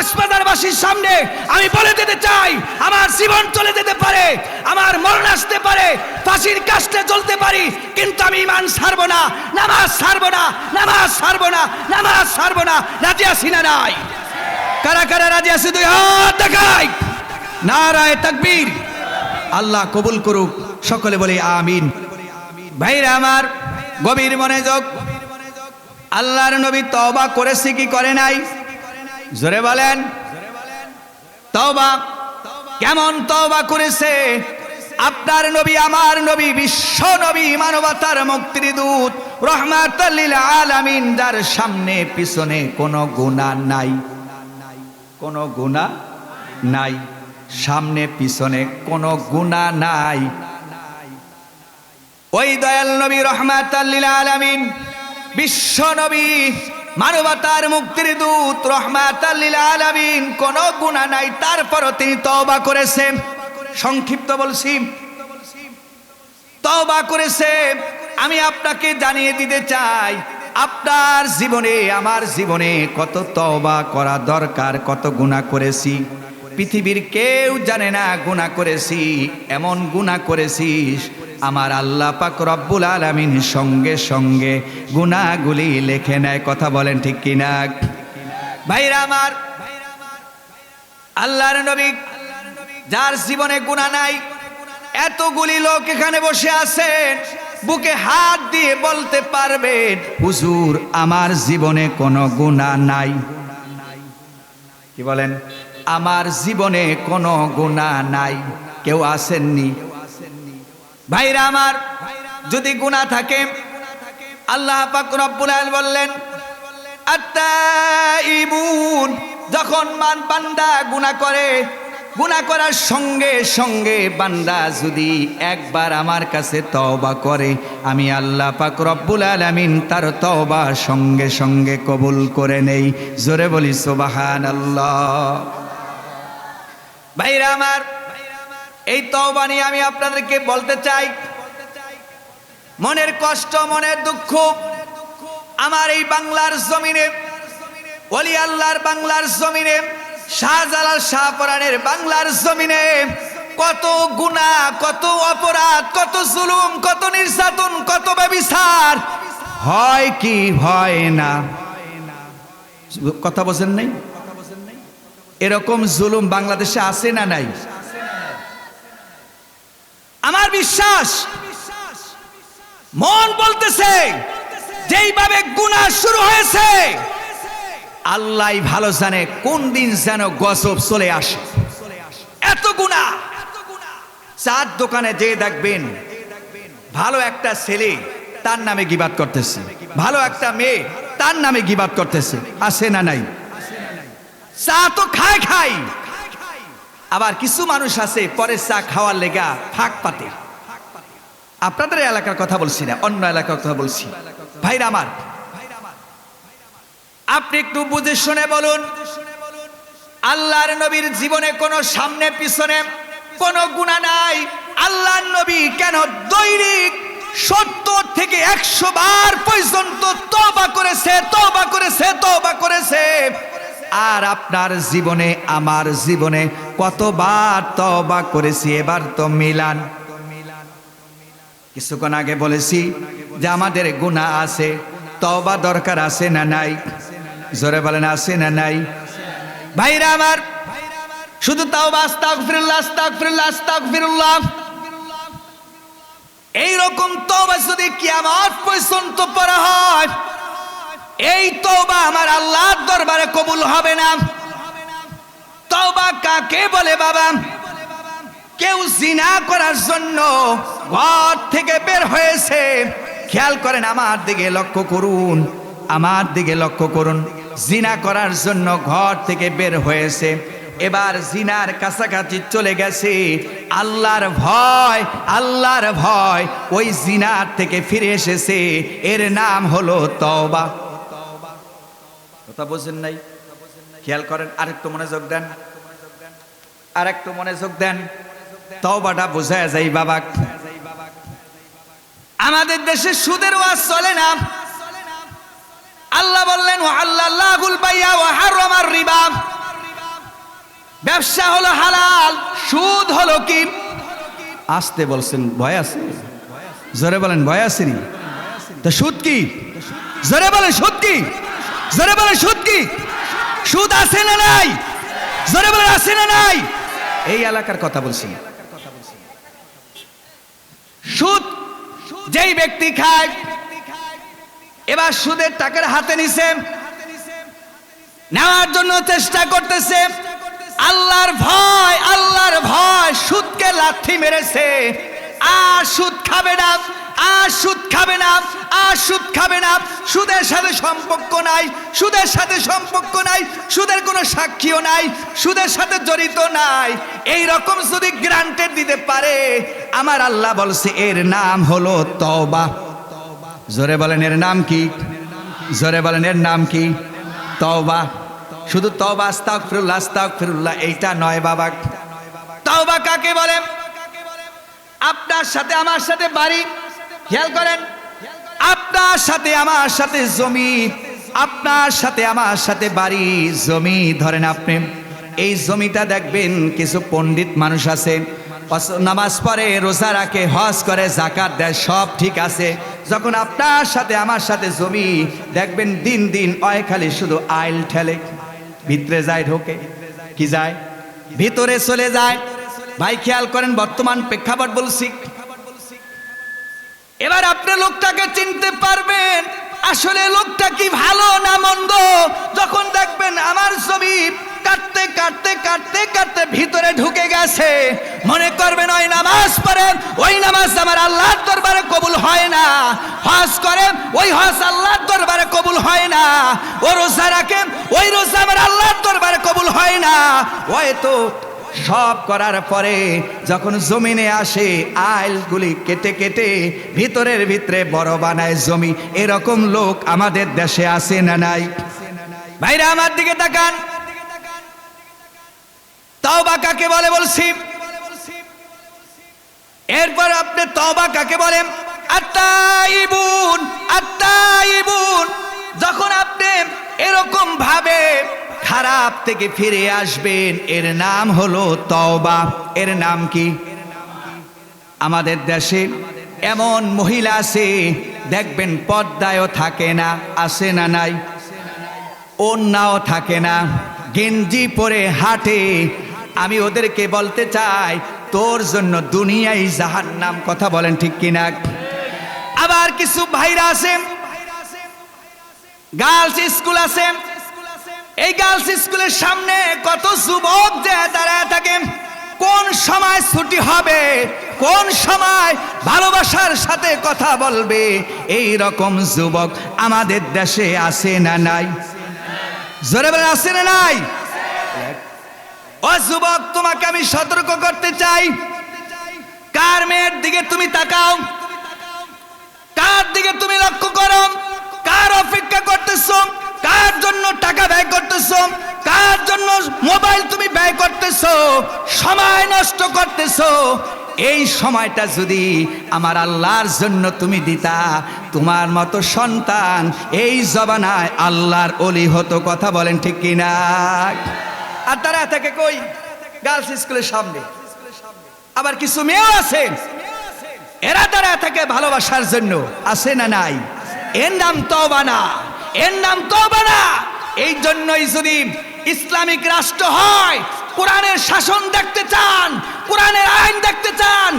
কক্সবাজারবাসীর সামনে আমি বলে দিতে চাই, আমার জীবন চলে যেতে পারে, আমার মরণ আসতে পারে, ফাঁসির কাস্টে জ্বলতে পারি, কিন্তু আমি ঈমান ছাড়বো না, নামাজ ছাড়বো না, নামাজ ছাড়বো না, নামাজ ছাড়বো না। রাজি আছি না নাই? কারা কারা রাজি আছে? দুই হাত দেখাই। নারায়ে তাকবীর। আল্লাহ কবুল করুক, সকলে বলি আমিন। ভাইরা আমার, গভীর মনোযোগ। আল্লাহর নবী তওবা করেছে কি করে নাই? জোরে বলেন। তওবা কেমন তওবা করেছে? আপনার নবী, আমার নবী, বিশ্ব নবী, মানবতার মুক্তির দূত, রহমাতুল লিল আলামিন, যার সামনে পিছনে কোনো গুনাহ নাই, কোনো গুনাহ নাই, সামনে পিছনে কোনো গুনাহ নাই। ওই দয়াল নবী, রহমাতুল লিল আলামিন, বিশ্ব নবী, মানবতার মুক্তির দূত, রহমাতুল লিল আলামিন, কোনো গুনাহ নাই, তারপরও তিনি তওবা করেছেন। সংক্ষিপ্ত বলছি, তওবা করেছে। আমি আপনাকে জানিয়ে দিতে চাই, আপনার জীবনে, আমার জীবনে কত তওবা করা দরকার, কত গুনাহ করেছি। পৃথিবীর কেউ জানে না গুনাহ করেছি, এমন গুনাহ করেছিস আমার আল্লাহ পাক রব্বুল আলামিন সঙ্গে সঙ্গে গুনাহগুলি লিখে নেয়। কথা বলেন ঠিক কিনা? ভাইরা আমার, আল্লাহর নবী যার জীবনে গুনাহ নাই, এতগুলি লোক এখানে বসে আছেন, বুকে হাত দিয়ে বলতে পারবেন, হুজুর আমার জীবনে কোনো গুনাহ নাই। কি বলেন? আমার জীবনে কোনো গুনাহ নাই। কেউ আসেননি? ভাইরা আমার, যদি গুনাহ থাকে, আল্লাহ পাক রব্বুল আলামিন বললেন, আত-তাইবুন, যখন বান্দা গুনাহ করে, গুনাহ করার সঙ্গে সঙ্গে বান্দা যদি একবার আমার কাছে তওবা করে, আমি আল্লাহ পাক রব্বুল আলামিন তার তওবা সঙ্গে সঙ্গে কবুল করে নেই। জোরে বলি সুবহানাল্লাহ। ভাইরা আমার, এই তওবা নিয়ে আমি আপনাদেরকে বলতে চাই, মনের কষ্ট, মনের দুঃখ, আমার এই বাংলার জমিনে, ওলি আল্লাহর বাংলার জমিনে, শাহজালাল শাহপরানের বাংলার জমিনে কত গুনাহ, কত অপরাধ, কত জুলুম, কত নির্যাতন, কত ব্যভিচার হয় কি হয় না? কথা বলেন নাই? এরকম জুলুম বাংলাদেশে আছে না নাই? আমার বিশ্বাস, মন বলতেছে, যেইভাবে গুনাহ শুরু হয়েছে, আল্লাহ ভালো জানে কোন দিন যেন গজব চলে আসে। এত গুনাহ। চার দোকানে যে দেখবেন, ভালো একটা ছেলে তার নামে গীবাত করতেছে, ভালো একটা মেয়ে তার নামে গীবাত করতেছে, আছে না নাই? চা তো খায়, আবার কিছু মানুষ আছে পরে চা খাওয়ার লেগা ফাঁক পাতে। আপনাদের এলাকার কথা বলছি না, অন্য এলাকার কথা বলছি। ভাইরা আমার, আপনি একটু বুঝে শুনে বলুন, আল্লাহর নবীর জীবনে কোনো সামনে পিছনে কোনো গুনাহ নাই। আল্লাহর নবী কেন দৈনিক 70 থেকে 100 বার পর্যন্ত তওবা করেছে, তওবা করেছে, তওবা করেছে। আর আপনার জীবনে, আমার জীবনে কতবার তওবা করেছি? এবার তো মিলান। কিছুক্ষণ আগে বলেছি যে আমাদের গুনাহ আছে, তওবা দরকার আছে না নাই? জোরে বলেন, আছে না নাই? ভাইরা আমার, শুধু তাওবা, আস্তাগফিরুল্লাহ, আস্তাগফিরুল্লাহ, আস্তাগফিরুল্লাহ, এইরকম তওবা যদি কিয়ামত পর্যন্ত পড়া হয়, এই তওবা আমার আল্লাহর দরবারে কবুল হবে না। তওবা কাকে বলে বাবা? কেউ জিনা করার জন্য ঘর থেকে বের হয়েছে, খেয়াল করেন, আমার দিকে লক্ষ্য করুন, আমার দিকে লক্ষ্য করুন, জিনা করার জন্য ঘর থেকে বের হয়েছে, এবার জিনার কাছাকাছি চলে গেছে, আল্লাহর ভয়, আল্লাহর ভয়, ওই জিনার থেকে ফিরে এসেছে, এর নাম হলো তওবা। কথা বুঝেন নাই? খেয়াল করেন, আরেকটু মনোযোগ দেন, আরেকটু মনোযোগ দেন, তওবাটা বোঝায় যায় বাবা। আমাদের দেশে সুদের ওয়াজ চলে না। আল্লাহ বললেন, ওয়াহাল্লাল্লাহুল বাইয়া ওয়া হারামার রিবা, ব্যবসা হলো হালাল, সুদ হলো কি? আসতে বলছেন, ভয় আছে? জোরে বলেন ভয় আছে নি? তো সুদ কি? জোরে বলেন সুদ কি? জোরে বলেন সুদ কি? সুদ আছে না নাই? জোরে বলেন আছে না নাই? এই এলাকার কথা বলছি। সুদ যেই ব্যক্তি খায়, এবার সুদের টাকার হাতে নিছে, নেওয়ার জন্য চেষ্টা করতেছে, আল্লাহর ভয় সুদকে লাথি মেরেছে, আর সুদ খাবে না, আর সুদ খাবে না, আর সুদ খাবে না। সুদের সাথে সম্পর্ক নাই, সুদের সাথে সম্পর্ক নাই, সুদের কোনো সাক্ষীও নাই, সুদের সাথে জড়িত নাই। এই রকম যদি গ্রান্টেড দিতে পারে, আমার আল্লাহ বলছে এর নাম হলো তওবা। জোরে বলেন এর নাম কি? জোরে বলেন এর নাম কি? তওবা। শুধু তওবা, আস্তাগফিরুল্লাহ আস্তাগফিরুল্লাহ এইটা নয় বাবা। তওবা কাকে বলে? আপনার সাথে আমার সাথে বাড়ি, খেয়াল করেন, আপনার সাথে আমার সাথে জমি, আপনার সাথে আমার সাথে বাড়ি, জমি ধরেন আপনি, এই জমিটা দেখবেন কিছু পণ্ডিত মানুষ আছে, নামাজ পড়ে, রোজা রাখে, হজ করে, যাকাত দেয়, সব ঠিক আছে। যখন আপনার সাথে আমার সাথে জমি দেখবেন দিন দিন অয় খালি শুধু আইল ঠেলে, ভিতরে যায়, ঢোকে কি যায়, ভিতরে চলে যায়। ভাই খেয়াল করেন, বর্তমান প্রেক্ষাপট বলছি। এবার আপনি লোকটাকে চিনতে পারবেন আসলে লোকটা কি ভালো না মন্দ, যখন দেখবেন আমার জমি কাটতে কাটতে কাটতে কাটতে ভিতরে ঢুকে গেছে, মনে করবেন ওই নামাজ পড়েন, ওই নামাজ আমার আল্লাহর দরবারে কবুল হয় না, হজ করেন, ওই হজ আল্লাহর দরবারে কবুল হয় না, ও রোজা রাখেন, ওই রোজা আমার আল্লাহর দরবারে কবুল হয় না। হয়তো সব করার পরে যখন জমিনে আসে, আইলগুলি কেটে কেটে ভিতরের ভিতরে বড় বানায় জমি। এরকম লোক আমাদের দেশে আছে না নাই? ভাইরা আমার দিকে তাকান, তওবা কাকে বলে বলছি। এরপর আপনি তওবা কাকে বলেন? আত্তাইবুন, আত্তাইবুন। যখন আপনি এরকম ভাবে খারাপ থেকে ফিরে আসবেন, এর নাম হলো তওবা। এর নাম কি? আমাদের দেশে এমন মহিলা আছে দেখবেন পর্দায়ও থাকে না, আছে না নাই? ওন্নাও থাকে না, গেঞ্জি পরে হাঁটে। আমি ওদেরকে বলতে চাই, তোর জন্য দুনিয়াই জাহান্নাম। কথা বলেন ঠিক কিনা? আবার কিছু ভাইরা আছে, গার্লস স্কুল আছে, এই গার্লস স্কুলের সামনে কত যুবক যে দাঁড়ায় থাকে, কোন সময় ছুটি হবে, কোন সময় ভালোবাসার সাথে কথা বলবে, এই রকম যুবক আমাদের দেশে আছে না নাই? জোরে বলেন আছে না নাই? ও যুবক, তোমাকে আমি সতর্ক করতে চাই, কার মেয়ের দিকে তুমি তাকাও, কার দিকে তুমি লক্ষ্য করো, কার অপেক্ষা করতেছো, কার জন্য টাকা ব্যয় করতেছো, কার জন্য মোবাইল তুমি ব্যয় করতেছো, সময় নষ্ট করতেছো। এই সময়টা যদি আমার আল্লাহর জন্য তুমি দিতা, তোমার মতো সন্তান এই জবানায় আল্লাহর ওলি হতো। কথা বলেন ঠিক কিনা? আর তারা থাকে কই? গার্লস স্কুলের সামনে। আবার কিছু মেয়েও আছে, এরা তারা থাকে ভালোবাসার জন্য, আছে না নাই? এর নাম তওবা না, এর নাম তওবা না। এই জন্যই যদি ইসলামিক রাষ্ট্র হয়, কোরআনের শাসন দেখতে চান, কোরআনের আইন দেখতে চান,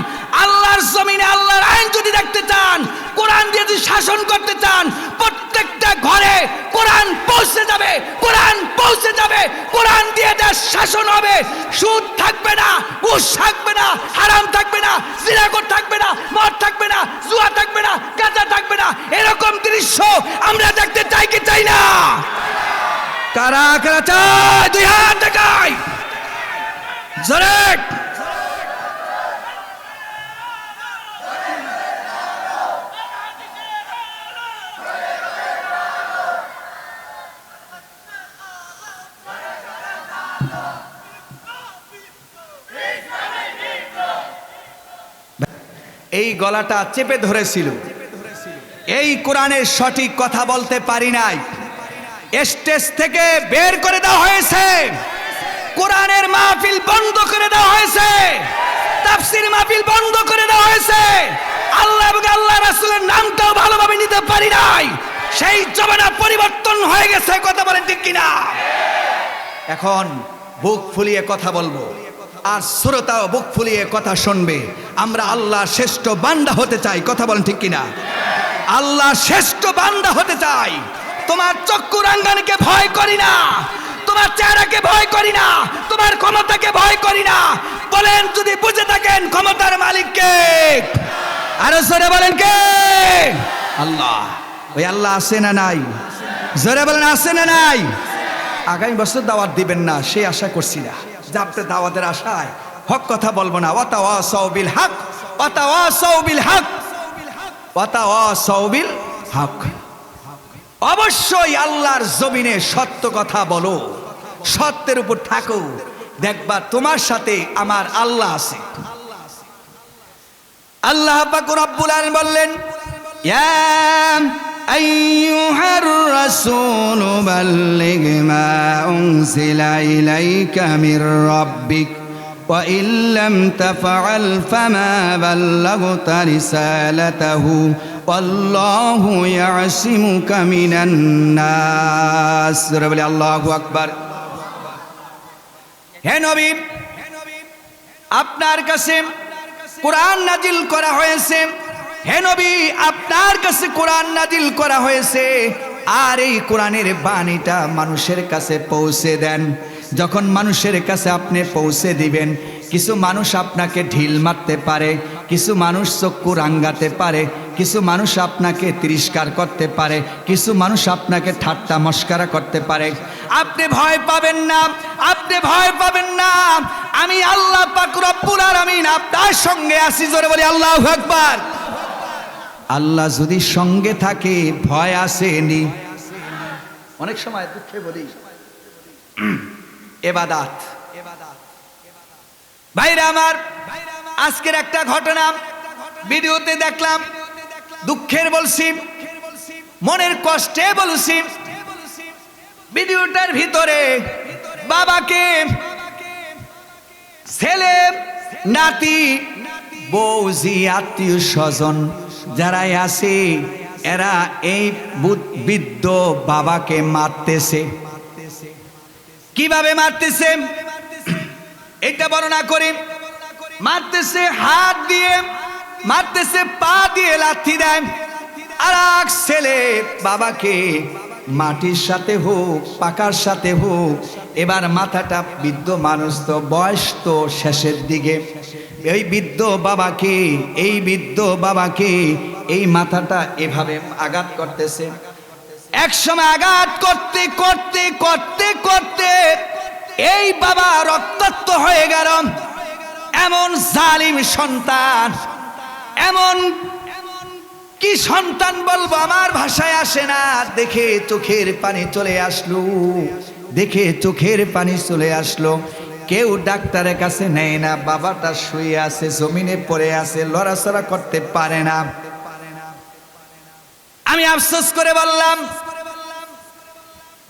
আল্লাহর জমিনে আল্লাহর আইন যদি দেখতে চান, কোরআন দিয়ে যদি শাসন করতে চান, প্রত্যেকটা ঘরে কোরআন পৌঁছে যাবে, কোরআন পৌঁছে যাবে, কোরআন দিয়ে দেশ শাসন হবে। সুদ থাকবে না, ঘুষ থাকবে না, হারাম থাকবে না, জিনাকর থাকবে না, মদ থাকবে না, জুয়া থাকবে না, গাঁজা থাকবে না। এরকম দৃশ্য আমরা দেখতে চাই কি চাই না? কারা কারা চায়? দুই হাত দেখাই জোরে। এই গলাটা চেপে ধরেছিল, এই কোরআনের সঠিক কথা বলতে পারি নাই, স্টেজ থেকে বের করে দেওয়া হয়েছে। কোরআনের মাহফিল বন্ধ করে দেওয়া হয়েছে, তাফসীর মাহফিল বন্ধ করে দেওয়া হয়েছে, আল্লাহ এবং আল্লাহ রাসূলের নামটাও ভালোভাবে নিতে পারি নাই। সেই জমানা পরিবর্তন হয়ে গেছে, কথা বলেন ঠিক কিনা? এখন বুক ফুলিয়ে কথা বলবো, আর শ্রোতাও বুক ফুলিয়ে কথা শুনবে। আমরা আল্লাহ শ্রেষ্ঠ বান্দা হতে চাই, কথা বলেন ঠিক কিনা? আল্লাহ শ্রেষ্ঠ বান্দা হতে চাই। তোমার চক্ষু রাঙ্গানিকে ভয় করি না, তোমার চেহারাকে ভয় করি না, তোমার ক্ষমতাকে ভয় করি না। বলেন যদি বুঝে থাকেন ক্ষমতার মালিক কে? আরো জোরে বলেন কে? আল্লাহ। ওই আল্লাহ আছে না নাই? জোরে বলেন আছে না নাই? আগামী বছর দাওয়াত দিবেন না সে আশা করছি না, যে আপনি দাওয়াতের আশায় হক কথা বলবো না। ওয়াতাওয়াসাউ বিল হক, ওয়াতাওয়াসাউ বিল হক, ওয়াতাওয়াসাউ বিল হক। অবশ্যই আল্লাহর জমিনে সত্য কথা বলো, সত্যের উপর থাকো, দেখবা তোমার সাথে আমার আল্লাহ আছে। আল্লাহ পাক রব্বুল আলামিন বললেন, ইয়া আইয়ুহার রাসূল বাল্লিগ মা উনজিলা ইলাইকা মির রাব্বিক ওয়া ইল্লাম তাফআল ফামা বাল্লাগতা রিসালাতাহু ওয়াল্লাহু ইয়াসিমুকা মিনান নাস। বলে আল্লাহু আকবার। হে নবী, আপনার কাছে কোরআন নাজিল করা হয়েছে। হে নবী, আপনার কাছে কোরআন নাজিল করা হয়েছে, আর এই কোরআনের বাণীটা মানুষের কাছে পৌঁছে দেন। যখন মানুষের কাছে আপনি পৌঁছে দিবেন, কিছু মানুষ আপনাকে ঢিল মারতে পারে, কিছু মানুষ চক্ষু রাঙ্গাতে পারে, কিছু মানুষ আপনাকে তিরস্কার করতে পারে, কিছু মানুষ আপনাকে ঠাট্টা মস্করা করতে পারে। আপনি ভয় পাবেন না, আপনি ভয় পাবেন না। আমি আল্লাহ পাক রব্বুল আলামিন আপনার সঙ্গে আছি। জোরে বলি আল্লাহু আকবার। আল্লাহ যদি সঙ্গে থাকে ভয় আসেনি। অনেক সময় দুঃখে বলি ইবাদত। ভাইরা আমার, আজকের একটা ঘটনা ভিডিওতে দেখলাম, দুঃখের বলছি, মনের কষ্টে বলছি। ভিডিওটার ভিতরে বাবাকে, ছেলে, নাতি, বউজি, আত্মীয় স্বজন যারাই আছে, এরা এই বৃদ্ধ বাবাকে মারতেছে। কিভাবে মারতেছে এটা বর্ণনা করি। মারতেছে হাত দিয়ে, মারতেছে পা দিয়ে লাথি দেয়। আর এক ছেলে বাবাকে মাটির সাথে হোক, পাকার সাথে হোক, এবার মাথাটা, বৃদ্ধ মানুষ তো, বয়স তো শেষের দিকে, এই বৃদ্ধ বাবাকে, এই বৃদ্ধ বাবাকে এই মাথাটা এভাবে আঘাত করতেছে। একসময় আঘাত করতে করতে করতে করতে এই বাবা রক্তাক্ত হয়ে গেল। এমন জালিম সন্তান, এমন কি সন্তান বলবো, আমার ভাষায় আসে না। দেখে চোখের পানি চলে আসলো, দেখে চোখের পানি চলে আসলো। কেউ ডাক্তারের কাছে নেয় না, বাবাটা শুয়ে আছে, জমিনে পড়ে আছে, লড়াচড়া করতে পারে না। আমি আফসোস করে বললাম,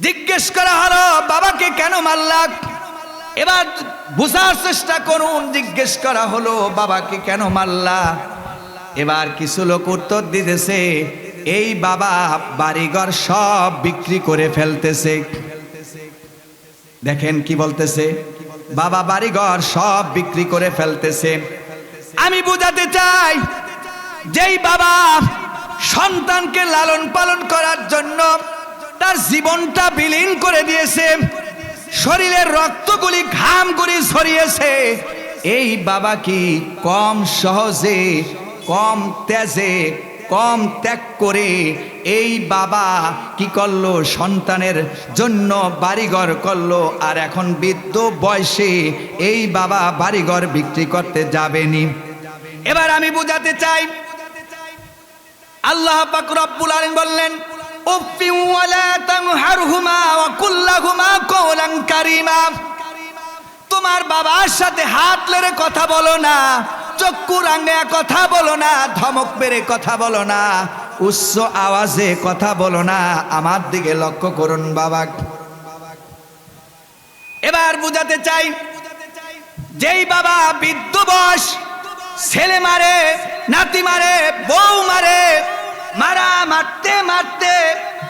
জিজ্ঞেস করা হলো বাবাকে কেন মারলাম? এবার বুঝার চেষ্টা করুন। জিজ্ঞেস করা হলো বাবাকে কেন মারলা? এবার কিছু লোক উত্তর দিতেছে, এই বাবা বাড়িঘর সব বিক্রি করে ফেলতেছে। দেখেন কি বলতেছে, বাবা বাড়িঘর সব বিক্রি করে ফেলতেছে। আমি বুঝাতে চাই, যেই বাবা সন্তানকে লালন পালন করার জন্য তার জীবনটা বিলীন করে দিয়েছে, শরীরের রক্তগুলি ঘামগুলি ছড়িয়েছে, এই বাবা কি কম সহজে, কম তেজে, কম ত্যাগ করে এই বাবা কি করলো? সন্তানের জন্য বাড়িঘর করলো, আর এখন বৃদ্ধ বয়সে এই বাবা বাড়িঘর বিক্রি করতে যাবেনি। এবার আমি বুঝাতে চাই, আল্লাহ পাক রব্বুল আলামিন বললেন, উফি ওয়ালা তানহারহুমা ওয়া কুল লাহুমা কওলান কারীমা। তোমার বাবার সাথে হাত লেড়ে কথা বলো না, চক্ষু রাঙে কথা বলো না, ধমক মেরে কথা বলো না, উচ্চ আওয়াজে কথা বলো না। আমার দিকে লক্ষ্য করুন বাবা। এবার বুঝাতে চাই, যেই বাবা বৃদ্ধ বয়স, ছেলে মারে, নাতি মারে, বউ মারে, মারতে মারতে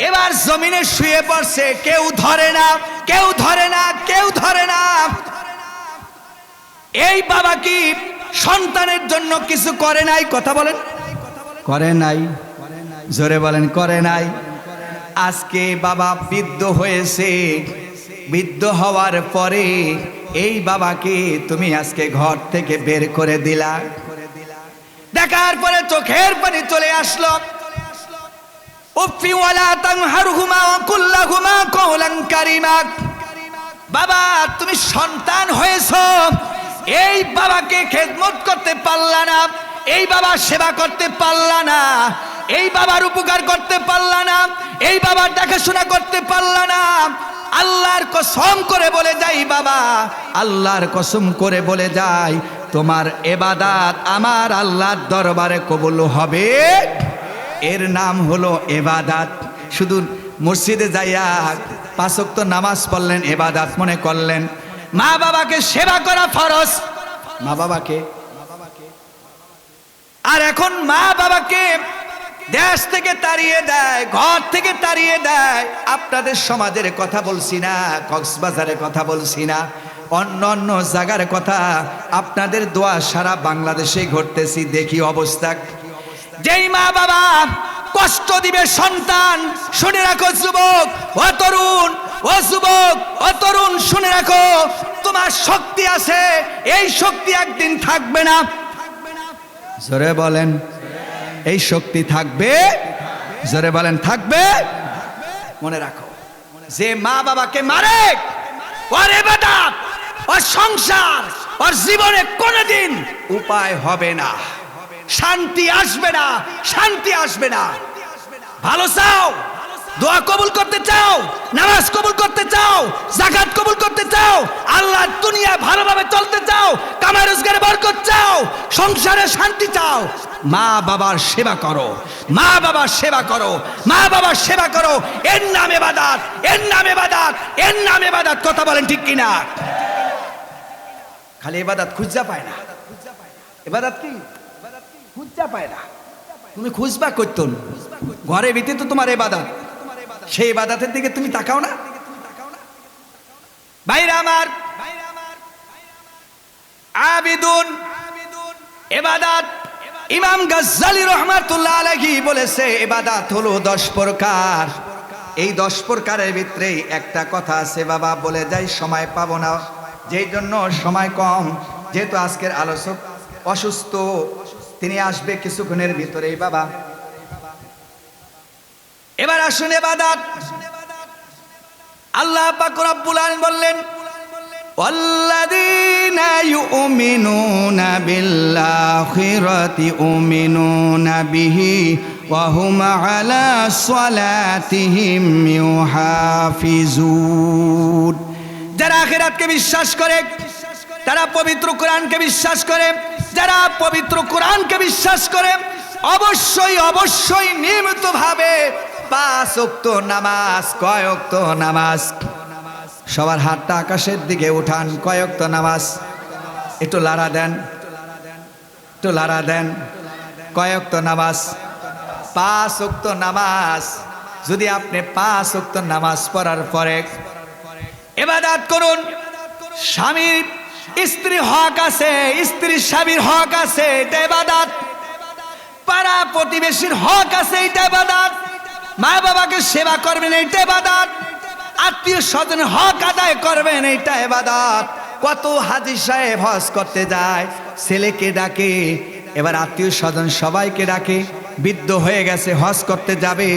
এবার জমিনে শুয়ে পড়ছে, কেউ ধরে না, কেউ ধরে না, কেউ ধরে না। এই বাবা কি সন্তানের জন্য কিছু করে নাই? কথা বলেন, করে নাই? জোরে বলেন, করে নাই? আজকে বাবা বৃদ্ধ হয়েছে, বৃদ্ধ হওয়ার পরে এই বাবাকে তুমি আজকে ঘর থেকে বের করে দিলা। দেখার পরে চোখের পানি চলে আসলো। উফি ওয়ালা তানহারহুমা ওয়া কুল লাহুমা কওলান কারীমা। বাবা তুমি সন্তান হয়েছো, এই বাবাকে খেদমত করতে পারলা না, এই বাবার সেবা করতে পারলা না, এই বাবার উপকার করতে পারলা না, এই বাবার দেখাশোনা করতে পারলা না। আল্লাহর কসম করে বলে যাই বাবা, আল্লাহর কসম করে বলে যাই, তোমার ইবাদত আমার আল্লাহর দরবারে কবুল হবে। এর নাম হলো ইবাদত। শুধু মসজিদে যাইয়া 5 ওয়াক্ত নামাজ পড়লেন ইবাদত মনে করলেন। মা বাবাকে সেবা করা ফরজ, মা বাবাকে। আর এখন মা বাবাকে দেশ থেকে তাড়িয়ে দেয়, ঘর থেকে তাড়িয়ে দেয়। আপনাদের সমাজের কথা বলছি না, কক্সবাজারের কথা বলছি না, অন্য অন্য জায়গার কথা। আপনাদের দোয়া সারা বাংলাদেশে ঘটতেছি, দেখি অবস্থা। যেই মা বাবা কষ্ট দিবে সন্তান, শুনে রাখো যুবক ও তরুণ, ও যুবক ও তরুণ শুনে রাখো, তোমার শক্তি আছে, এই শক্তি একদিন থাকবে না। জোরে বলেন, এই শক্তি থাকবে। জোরে বলেন, থাকবে। মনে রাখো, যে মা বাবাকে মারে, ওর ইবাদত, ওর সংসার, ওর জীবনে কোনোদিন উপায় হবে না, শান্তি আসবে না, শান্তি আসবে না। ভালো চাও, দোয়া কবুল করতে চাও, নামাজ কবুল করতে চাও, যাকাত কবুল করতে চাও, আল্লাহর দুনিয়া ভালোভাবে চলতে চাও, কামাই রোজগারে বরকত চাও, সংসারে শান্তি চাও, মা বাবার সেবা করো, মা বাবার সেবা করো, মা বাবার সেবা করো। এর নাম ইবাদত, এর নাম ইবাদত, এর নাম ইবাদত। কথা বলেন ঠিক কিনা? খালি ইবাদত খুঁজা পায় না। ইবাদত কি খুঁজা পায় না? তুমি খুঁজবা করতো ঘরে ভিতরে তো তোমার ইবাদত, সেই ইবাদতের দিকে তুমি তাকাও না। ভাইরা আমার, আবিদুন ইবাদত, ইমাম গাজ্জালী রাহমাতুল্লাহ আলাইহি বলেছে ইবাদত হলো 10 প্রকার। এই 10 প্রকারের ভিতরে একটা কথা আছে বাবা, বলে যাই, সময় পাবো না, যেই জন্য সময় কম। যেহেতু আজকের আলোচক অসুস্থ, তিনি আসবে কিছুক্ষণের ভিতরেই বাবা। এবার আসুন ইবাদত। আল্লাহ পাক রব্বুল আলামিন বললেন, ওয়াল্লাযীনা ইউমিনুনা বিল-আখিরাতি ইউমিনুনা বিহি ওয়া হুম আলা সালাতিহিম ইউহাফিজুন। যারা আখিরাতকে বিশ্বাস করে, তারা পবিত্র কোরআনকে বিশ্বাস করে, যারা পবিত্র কোরআনকে বিশ্বাস করে অবশ্যই অবশ্যই নিয়মিতভাবে 5 ওয়াক্ত নামাজ। কয় ওয়াক্ত নামাজ? সবার হাতটা আকাশের দিকে উঠান। কয় ওয়াক্ত নামাজ? একটু লাড়া দেন, একটু লাড়া দেন। কয় ওয়াক্ত নামাজ? 5 ওয়াক্ত নামাজ। যদি আপনি 5 ওয়াক্ত নামাজ পড়ার পরে ইবাদত করুন, স্বামীর স্ত্রী হক আছে, স্ত্রীর স্বামীর হক আছে, এটা ইবাদত। পাড়া প্রতিবেশীর হক আছে, এটা ইবাদত। মা বাবাকে সেবা করবেন, এটা ইবাদত। আত্মীয় স্বজনের হক আদায় করবেন, এটা ইবাদত। কত হাজী সাহেব হজ করতে যায়, ছেলেকে ডাকে, এবার আত্মীয় স্বজন সবাইকে ডাকে। বৃদ্ধ হয়ে গেছে, হজ করতে যাবে,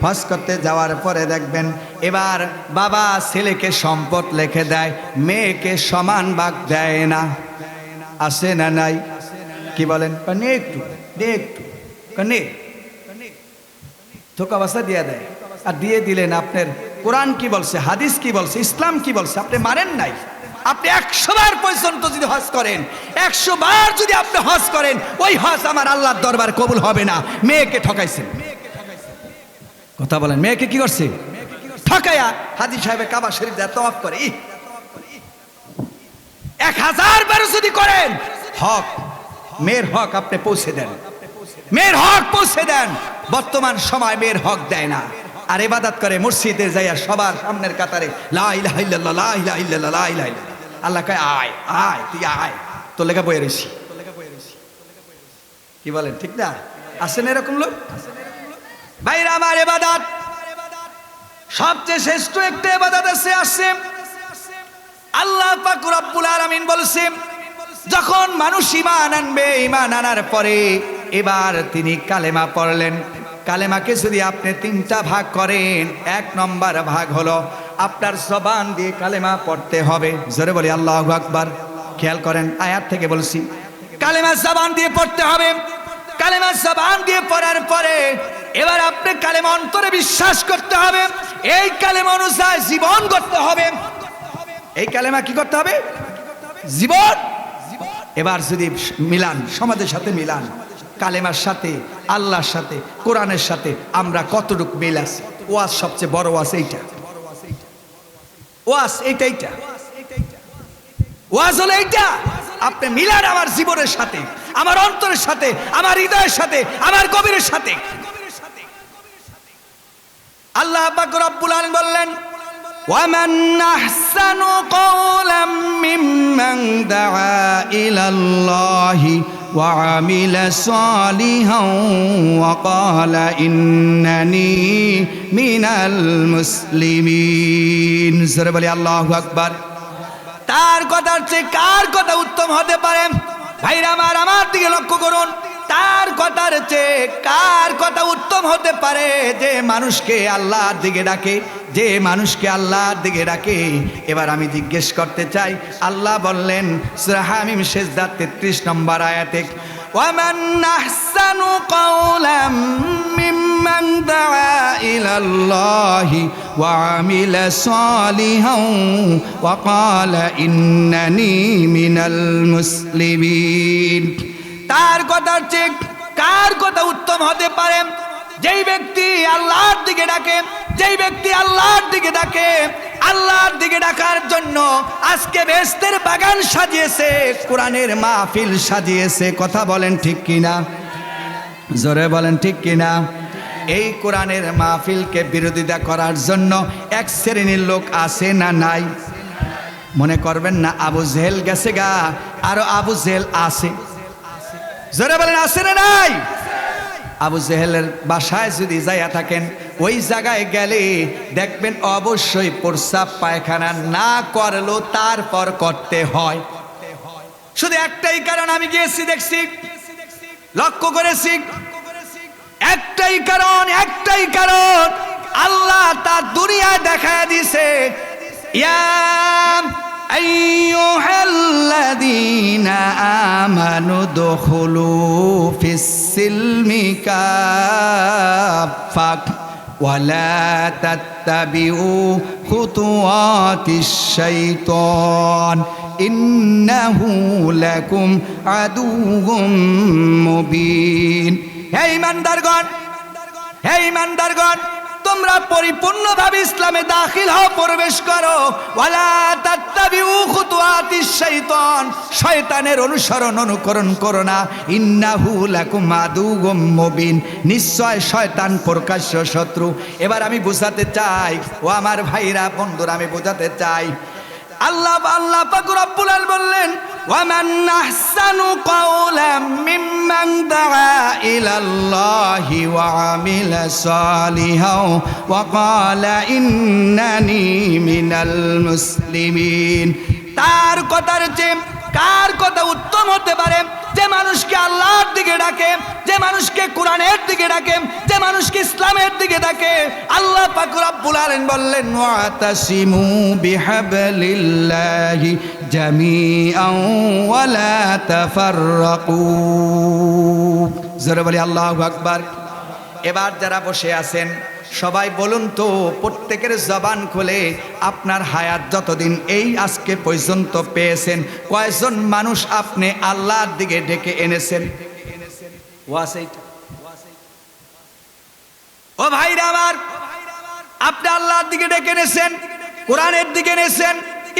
হজ করতে যাওয়ার পরে দেখবেন এবার বাবা ছেলেকে সম্পদ লিখে দেয়, মেয়েকে সমান ভাগ দেয় না। আছে না নাই? কি বলেন? নে একটু, নে একটু, নে ধোকা বাসা দিয়ে দেয়। আর দিয়ে দিলেন, আপনার কোরআন কি বলছে, হাদিস কি বলছে, ইসলাম কি বলছে আপনি মানেন নাই। আপনি 100 বার পর্যন্ত যদি হজ করেন, 100 বার যদি আপনি হজ করেন, ওই হজ আমার আল্লাহর দরবার কবুল হবে না। মেয়েকে ঠকাইছেন। কথা বলেন, মেয়েকে কি করছে? ঠকায়া হাজী সাহেবের কাবা শরীফ দেয়, তওয়াফ করে। 1000 বার যদি করেন, হক মেয়ের হক আপনি পৌঁছে দেন, মেয়ের হক পৌঁছে দেন। বর্তমান সময় মেয়ের হক দেয় না, আর ইবাদত করে মসজিদে যাইয়া সবার সামনের কাতারে লা ইলাহা ইল্লাল্লাহ, লা ইলাহা ইল্লাল্লাহ, লা ইলাহা ইল্লাল্লাহ। আল্লাহ কয় আয় আয়, তুই আয়, তোর লেখা বয়ে রয়েছি। কি বলেন, ঠিক না? আসেন এরকম লোক? ভাইরা আমার, ইবাদত সবচেয়ে শ্রেষ্ঠ একটা ইবাদত আসছে। আল্লাহ পাক রব্বুল আলামিন বলেছেন, যখন মানুষ ঈমান আনবে, ঈমান আনার পরে এবার তিনি কালেমা পড়লেন। কালেমাকে যদি আপনি 3টা ভাগ করেন, 1 নম্বর ভাগ হলো আপনার জবান দিয়ে কালেমা পড়তে হবে। জোরে বলি আল্লাহু আকবার। খেয়াল করেন, আয়াত থেকে বলছি, কালেমা জবান দিয়ে পড়তে হবে। কালেমা জবান দিয়ে পড়ার পরে এবার আপনি কালেমা অন্তরে বিশ্বাস করতে হবে, এই কালেমা অনুযায়ী জীবন করতে হবে। এই কালেমা কি করতে হবে? জীবন। এবার যদি মিলান, সমাজের সাথে মিলান, কালেমার সাথে, আল্লাহর সাথে, কোরআনের সাথে আমরা কতটুকু মিল আছে? ওয়াজ সবচেয়ে বড় ওয়াজ এইটা, ওয়াজ এইটা, ওয়াজ হলো এইটা। আপনি মিলান আমার জীবনের সাথে, আমার অন্তরের সাথে, আমার হৃদয়ের সাথে, আমার গভীরের সাথে। আল্লাহ পাক রব্বুল আলামিন বললেন, وَمَنْ أَحْسَنُ قَوْلًا مِّمَّنْ دَعَا إِلَى اللَّهِ وَعَمِلَ صَالِحًا وَقَالَ إِنَّنِي مِنَ الْمُسْلِمِينَ। জোরে বলি আল্লাহু আকবার। তার কথার চেয়ে কার কথা উত্তম হতে পারে? ভাইরা আমার দিকে লক্ষ্য করুন, তার কথার চেয়ে কার কথা উত্তম হতে পারে? যে মানুষকে আল্লাহর দিকে ডাকে, যে মানুষকে আল্লাহর দিকে ডাকে। এবার আমি জিজ্ঞেস করতে চাই, আল্লাহ বললেন সূরা হামিম সেজদা 33 নম্বর আয়াতে, ওয়ামান আহসানু কাওলাম মিম্মান দাআ ইলাল্লাহি ওয়া আমিলা সালিহান ওয়া ক্বালা ইন্নানি মিনাল মুসলিমিন। তার কথার চেয়ে কার কথা উত্তম হতে পারে? যেই ব্যক্তি আল্লাহর দিকে ডাকে, যেই ব্যক্তি আল্লাহর দিকে ডাকে, আল্লাহর দিকে ডাকার জন্য আজকে বেহেশতের বাগান সাজিয়েছে, কোরআনের মাহফিল সাজিয়েছে। কথা বলেন ঠিক কিনা? জোরে বলেন ঠিক কিনা? এই কোরআনের মাহফিলকে বিরোধিতা করার জন্য এক শ্রেণীর লোক আছে না নাই? মনে করবেন না আবু জেহেল গেছে গা, আরো আবু জেহেল আছে। জোরে বলেন আছে না নাই? আবু জেহেলের বাসায় যদি যাইয়া থাকেন, ওই জায়গায় গেলে দেখবেন অবশ্যই প্রস্রাব পায়খানা না করলেও তারপর করতে হয়। শুধু একটাই কারণ, আমি গিয়েছি দেখছি, লক্ষ্য করেছি, একটাই কারণ, একটাই কারণ, আল্লাহ তার দুনিয়ায় দেখায় দিছে, ইয়া আইয়ুহাল্লাযীনা আমানু দুখুলু ফিস-সিলমি কাফা ওয়া লা তাত্তাবিউ খুতুওয়াতিশ শাইতান ইন্নাহু লাকুম আদুউম মুবিন। হে ঈমানদারগণ, হে ঈমানদারগণ, তোমরা পরিপূর্ণভাবে ইসলামে দাখিল হও, প্রবেশ করো। ওয়ালা তাত্তাবিউ খুতুওয়াতিশ শাইতান, শয়তানের অনুকরণ করো না। ইন্নাহু লাকুম আদুউম মুবিন, নিশ্চয় শয়তান প্রকাশ্য শত্রু। এবার আমি বোঝাতে চাই, ও আমার ভাইরা বন্ধুরা, আমি বোঝাতে চাই, আল্লাহ পাক রব্বুল আলামিন বললেন, ওয়ামান আহসানু কাওলাম মিম্মান দাআ ইলাল্লাহি ওয়া আমিলা সালিহান ওয়া ক্বালা ইন্নানি মিনাল মুসলিমিন। তার কথার চেয়ে কার কথা উত্তম হতে পারে? যে মানুষকে আল্লাহর দিকে ডাকে, যে মানুষকে কোরআনের দিকে ডাকে, যে মানুষকে ইসলামের দিকে ডাকে। আল্লাহ পাক রব্বুল আলামিন বললেন, ওয়াতাসিমু বিহাবলিল্লাহি জামিআন ওয়া লা তাফাররাকু। জোরে বলি আল্লাহু আকবার। এবার যারা বসে আছেন সবাই বলুন তো, প্রত্যেকের জবান খুলে আপনার হায়াত যতদিন এই আজকে পর্যন্ত পেয়েছেন, কয়জন মানুষ আপনি আল্লাহর দিকে ডেকে এনেছেন? ও ভাইরা আমার, আপনি আল্লাহর দিকে ডেকে এনেছেন, কোরআনের দিকে এনেছেন,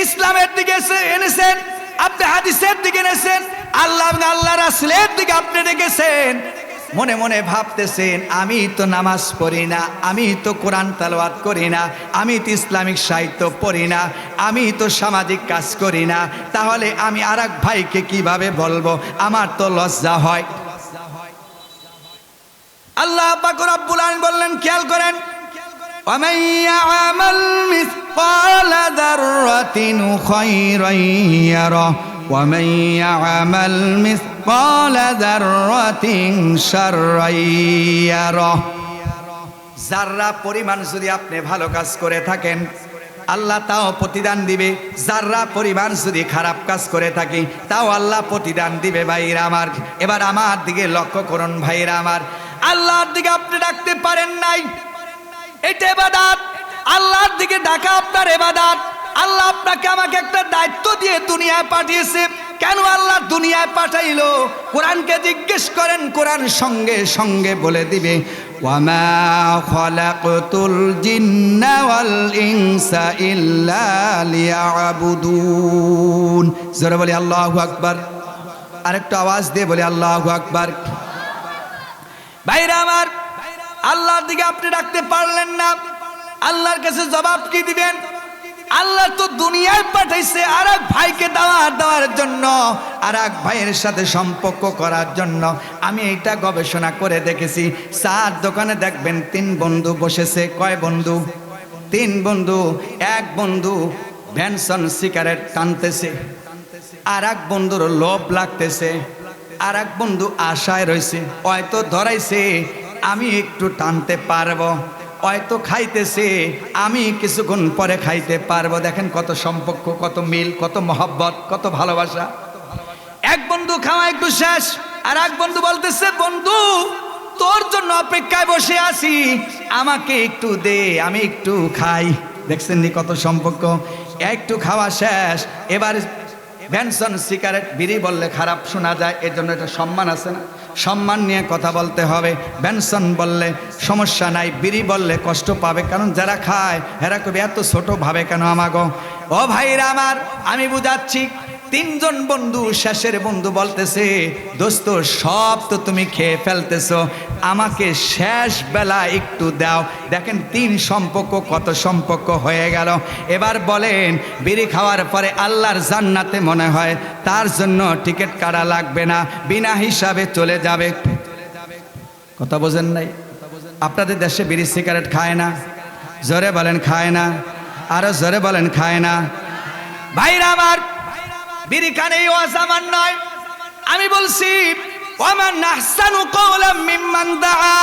ইসলামের দিকে এনেছেন, আপনি হাদিসের দিকে নেছেন, আল্লাহ এবং আল্লাহ রাসূলের দিকে আপনি ডেকেছেন। মনে মনে ভাবতেছেন আমি তো নামাজ পড়ি না, আমি তো কোরআন তেলাওয়াত করি না, আমি তো ইসলামিক সাহিত্য পড়ি না, আমি তো সামাজিক কাজ করি না, তাহলে আমি আরেক ভাইকে কিভাবে বলবো? আমার তো লজ্জা হয়। আল্লাহ পাক রব্বুল আলামিন বললেন, খেয়াল করেন, وَمَن يَعْمَلْ مِثْقَالَ ذَرَّةٍ خَيْرًا يَرَهُ وَمَن يَعْمَلْ مِثْقَالَ ذَرَّةٍ شَرًّا يَرَهُ। যাররা পরিমাণ যদি আপনি ভালো কাজ করে থাকেন, আল্লাহ তাও প্রতিদান দিবে। যাররা পরিমাণ যদি খারাপ কাজ করে থাকি, তাও আল্লাহ প্রতিদান দিবে। ভাইরা আমার, এবার আমার দিকে লক্ষ্য করুন। ভাইরা আমার, আল্লাহর দিকে আপনি ডাকতে পারেন নাই, এটা ইবাদত। আল্লাহর দিকে ডাকা আপনার ইবাদত। আল্লাহ আপনাকে আমাকে একটা দায়িত্ব দিয়ে দুনিয়ায় পাঠিয়েছে। কেন আল্লাহ দুনিয়ায় পাঠাইলো? কোরআনকে জিজ্ঞেস করেন, কোরআন সঙ্গে সঙ্গে বলে দিবে, ওয়ামা খালাকতুল জিন্না ওয়াল ইনসা ইল্লা লিয়াবুদুন। জোরে বলি আল্লাহু আকবার। আরেকটু আওয়াজ দিয়ে বলি আল্লাহু আকবার। ভাইরা আমার, আল্লাহর দিকে আপনি ডাকতে পারলেন না, আল্লাহর কাছে জবাব কি দিবেন? আল্লাহ তো দুনিয়ায় পাঠাইছে আরেক ভাইকে দাওয়াত দেওয়ার জন্য, আরেক ভাইয়ের সাথে সম্পর্ক করার জন্য। আমি এটা গবেষণা করে দেখেছি, চার দোকানে দেখবেন তিন বন্ধু বসেছে। কয় বন্ধু? তিন বন্ধু। এক বন্ধু ভ্যানসন সিগারেট টানতেছে, আর এক বন্ধুর লোভ লাগতেছে, আর এক বন্ধু আশায় রয়েছে, হয়তো ধরাইছে আমি একটু টানতে পারবো, হয়তো খাইতেছে আমি কিছুক্ষণ পরে খাইতে পারবো। দেখেন কত সম্পর্ক, কত মিল, কত মহব্বত, কত ভালোবাসা। এক বন্ধু খাওয়া একটু শেষ, আর এক বন্ধু বলতেছে, বন্ধু তোর জন্য অপেক্ষায় বসে আছি, আমাকে একটু দে, আমি একটু খাই। দেখছেন নি কত সম্পর্ক। একটু খাওয়া শেষ, এবার ভ্যানসন সিগারেট, বিড়ি বললে খারাপ শোনা যায়, এর জন্য এটা সম্মান আছে না, সম্মান নিয়ে কথা বলতে হবে। ভ্যানসন বললে সমস্যা নাই, বিড়ি বললে কষ্ট পাবে, কারণ যারা খায় এরা কবি এত ছোট ভাবে কেন আমাগো। ও ভাইরা আমার, আমি বুঝাচ্ছি। তিনজন বন্ধু, শেষের বন্ধু বলতেছে, দোস্ত সব তো তুমি খেয়ে ফেলতেছো, আমাকে শেষ বেলা একটু দাও। দেখেন তিন সম্পর্ক কত সম্পর্ক হয়ে গেল। এবার বলেন, বিড়ি খাওয়ার পরে আল্লাহর জান্নাতে মনে হয় তার জন্য টিকিট কাটা লাগবে না, বিনা হিসাবে চলে যাবে। কথা বোঝেন নাই? আপনাদের দেশে বিড়ি সিগারেট খায় না? জোরে বলেন খায় না। আরো জোরে বলেন খায় না। ভাইরা আমার, বিড়ি খানে ওয়াজামান নয়। আমি বলছি, ওয়ামান আহসানু কওলাম মিম্মান দাআ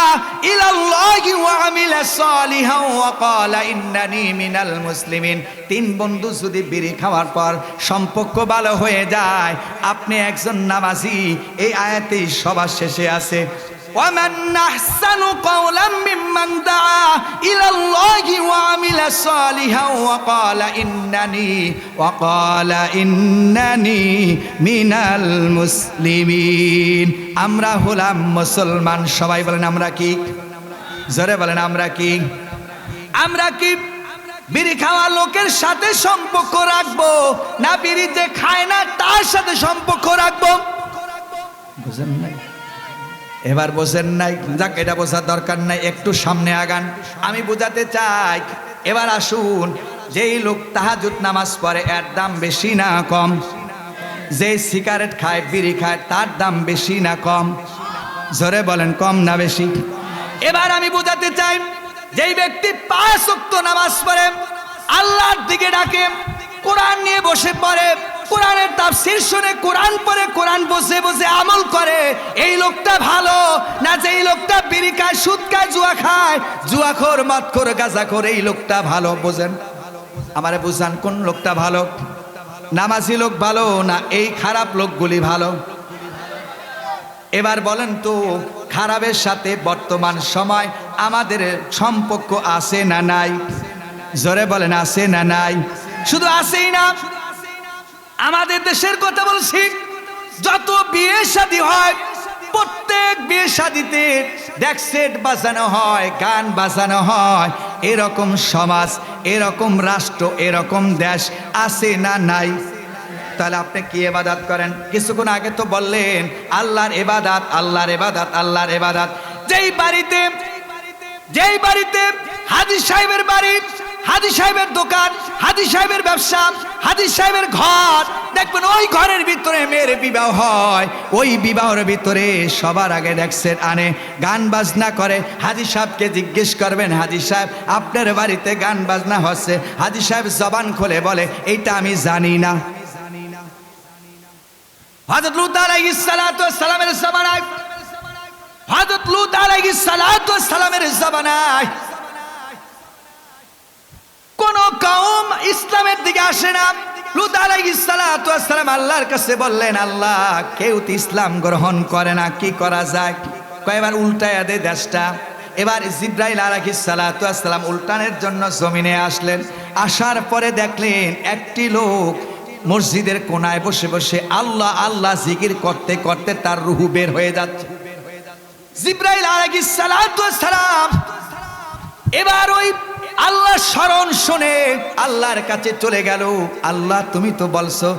ইলাল্লাহি ওয়া আমিলা সালিহান ওয়া ক্বালা ইন্নানি মিনাল মুসলিমিন। তিন বন্ধু যদি বিড়ি খাওয়ার পর সম্পর্ক ভালো হয়ে যায়, আপনি একজন নামাজি। এই আয়াতেই সবার শেষে আছে, ومن أحسن قولا ممن دعا إلى الله وعمل صالحا وقال إنني من المسلمين। আমরা হলাম মুসলমান। সবাই বলেন আমরা কি? জোরে বলেন আমরা কি? আমরা কি বিড়ি খাওয়া লোকের সাথে সম্পর্ক রাখবো, না বিড়ি যে খায় না তার সাথে সম্পর্ক রাখবো? বুঝেন নাই? এবার বোঝেন নাই? যাক, এটা বোঝার দরকার নাই, একটু সামনে আগান। আমি বোঝাতে চাই। এবার আসুন, যেই লোক তাহাজ্জুদ নামাজ পড়ে এর দাম বেশি না কম? যে সিগারেট খায়, বিড়ি খায়, তার দাম বেশি না কম? জোরে বলেন কম না বেশি? এবার আমি বোঝাতে চাই, যেই ব্যক্তি 5 ওয়াক্ত নামাজ পড়ে, আল্লাহর দিকে ডাকে, কোরআন নিয়ে বসে পড়ে, কোরআনের তাফসীর শুনে, কোরআন পড়ে, কোরআন বসে বসে আমল করে, এই লোকটা ভালো না যেই লোকটা বিড়ি খায়, সুদ খায়, জুয়া খায়, জুয়াখোর, মদখোর, গাঁজাখোর? এই লোকটা ভালো? বোঝেন, আমারে বুঝান, কোন লোকটা ভালো? নামাজি লোক ভালো না এই খারাপ লোকগুলি ভালো? এবার বলেন তো, খারাপের সাথে বর্তমান সময় আমাদের সম্পর্ক আছে না নাই? জোরে বলেন আছে না নাই? শুধু আছেই না, আমাদের দেশের কথা বলছি, যত বিয়ে শাদী হয়, প্রত্যেক বিয়ে শাদীতে ডেক সেট বাজানো হয়, গান বাজানো হয়। এরকম সমাজ, এরকম রাষ্ট্র, এরকম দেশ আছে না নাই? তাহলে আপনি কি ইবাদত করেন? কিছুক্ষণ আগে তো বললেন আল্লাহর ইবাদত, আল্লাহর ইবাদত, আল্লাহর ইবাদত। যেই বাড়িতে হাজী সাহেবের বাড়ি, হাজী সাহেবের দোকান, হাজী সাহেবের ব্যবসা, হাজী সাহেবের ঘর, দেখবেন ওই ঘরের ভিতরে মেয়ের বিবাহ হয়, ওই বিবাহের ভিতরে সবার আগে দেখছেন আনে গান বাজনা করে। হাজী সাহেবকে জিজ্ঞেস করবেন, হাজী সাহেব আপনার বাড়িতে গান বাজনা হচ্ছে? হাজী সাহেব জবান খুলে বলে এইটা আমি জানি না। হযরত লূত আলাইহিস সালাতু ওয়াস সালামের জামানায়, হযরত লূত আলাইহিস সালাতু ওয়াস সালামের জামানায় কোন কওম ইসলামের দিকে আসে না। লূত আলাইহিস সালাতু ওয়াস সালাম আল্লাহর কাছে বললেন, আল্লাহ কেউ তো ইসলাম গ্রহণ করে না, কি করা যায়? কয়েকবার উল্টায়া দে দেশটা। এবার জিবরাইল আলাইহিস সালাতু ওয়াস সালাম উল্টানের জন্য জমিনে আসলেন। আসার পরে দেখলেন একটি লোক মসজিদের কোনায় বসে বসে আল্লাহ আল্লাহ জিকির করতে করতে তার রূহ বের হয়ে যাচ্ছে। জিবরাইল আলাইহিস সালাতু ওয়াস সালাম এবার ওই আল্লাহ স্মরণ শুনে আল্লাহর কাছে চলে গেল। আল্লাহ তুমি তো বলছো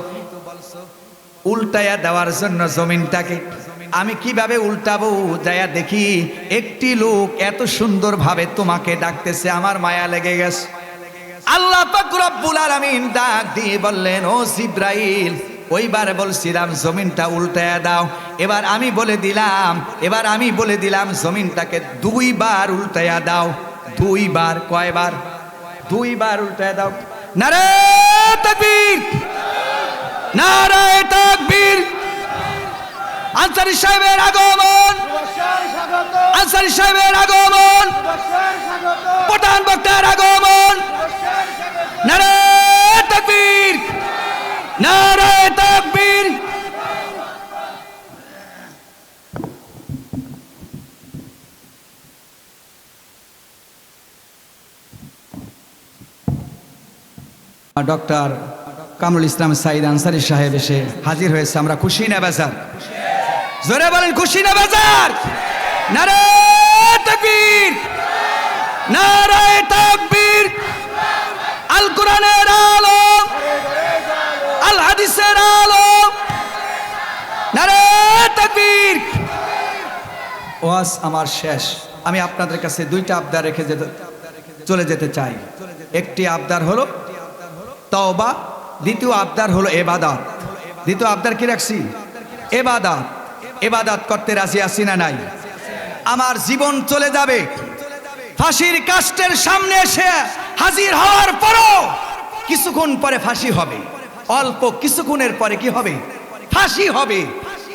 উল্টায়া দেওয়ার জন্য জমিনটাকে, আমি কিভাবে উল্টাবো? যায়া দেখি একটি লোক এত সুন্দর ভাবে তোমাকে ডাকতেছে, আমার মায়া লেগে গেছে। আল্লাহ পাক রব্বুল আলামিন ডাক দিয়ে বললেন, ও জিবরাইল ওইবার বলছিলাম জমিনটা উল্টায়া দাও, এবার আমি বলে দিলাম জমিনটাকে 2 বার উল্টায়া দাও। 2 বার। কয়বার? 2 বার উল্টায়া দাও। নারে তাকবীর, নারে তাকবীর। আনসারী সাহেবের আগমন, আনসারী সাহেবের আগমন, প্রধান বক্তার আগমন। নারে তাকবীর, নারে তাকবীর। ডক্টর কামরুল ইসলাম সাঈদ আনসারী সাহেব এসে হাজির হয়েছে। আমরা খুশি না বেজার? জোরে বলেন খুশি না বেজার? নারে তাকবীর, নারে তাকবীর। আল কোরআনের আলো, আল হাদিসের আলো। নারে তাকবীর। ওয়াজ আমার শেষ। আমি আপনাদের কাছে 2টা আবদার রেখে চলে যেতে চাই। একটি আবদার হলো তওবা, দ্বিতীয় আবদার হলো ইবাদত। দ্বিতীয় আবদার কি রাখছি? ইবাদত। ইবাদত করতে রাজি আছি না নাই? আমার জীবন চলে যাবে, ফাঁসির কাষ্ঠের সামনে এসে হাজির হওয়ার পরও কিছুক্ষণ পরে ফাঁসি হবে, অল্প কিছুক্ষণের পরে কি হবে? ফাঁসি হবে,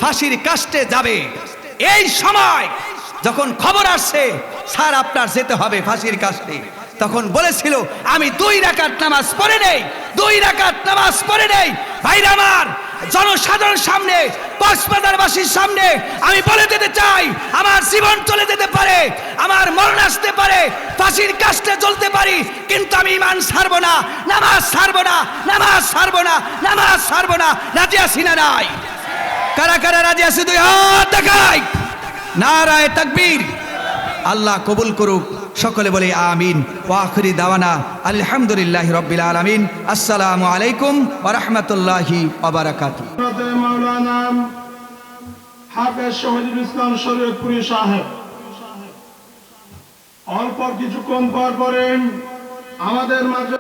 ফাঁসির কাষ্ঠে যাবে। এই সময় যখন খবর আসছে স্যার আপনার যেতে হবে ফাঁসির কাষ্ঠে, তখন বলেছিল আমি 2 রাকাত নামাজ পড়ে নেই, 2 রাকাত নামাজ পড়ে নেই। ভাইরা আমার, জনসাধারণ সামনে, কক্সবাজারবাসীর সামনে আমি বলে দিতে চাই, আমার জীবন চলে যেতে পারে, আমার মরণ আসতে পারে, ফাঁসির কাষ্ঠে জ্বলতে পারি, কিন্তু আমি ঈমান ছাড়বো না, নামাজ ছাড়বো না, নামাজ ছাড়বো না, নামাজ ছাড়বো না। রাজি আছি না নাই? কারা কারা রাজি আছে? 2 হাত দেখাই। নারায়ে তাকবীর। আল্লাহ কবুল করুক। সকলে বলে আমিন। ওয়া আখিরি দাওয়ানা আলহামদুলিল্লাহি রাব্বিল আলামিন। আসসালামু আলাইকুম ওয়া রাহমাতুল্লাহি ওয়া বারাকাতুহু। মাওলানা হাফেজ শহীদুল ইসলাম শরীয়তপুরী সাহেব অল্প কিছুক্ষণ পর আমাদের মাঝে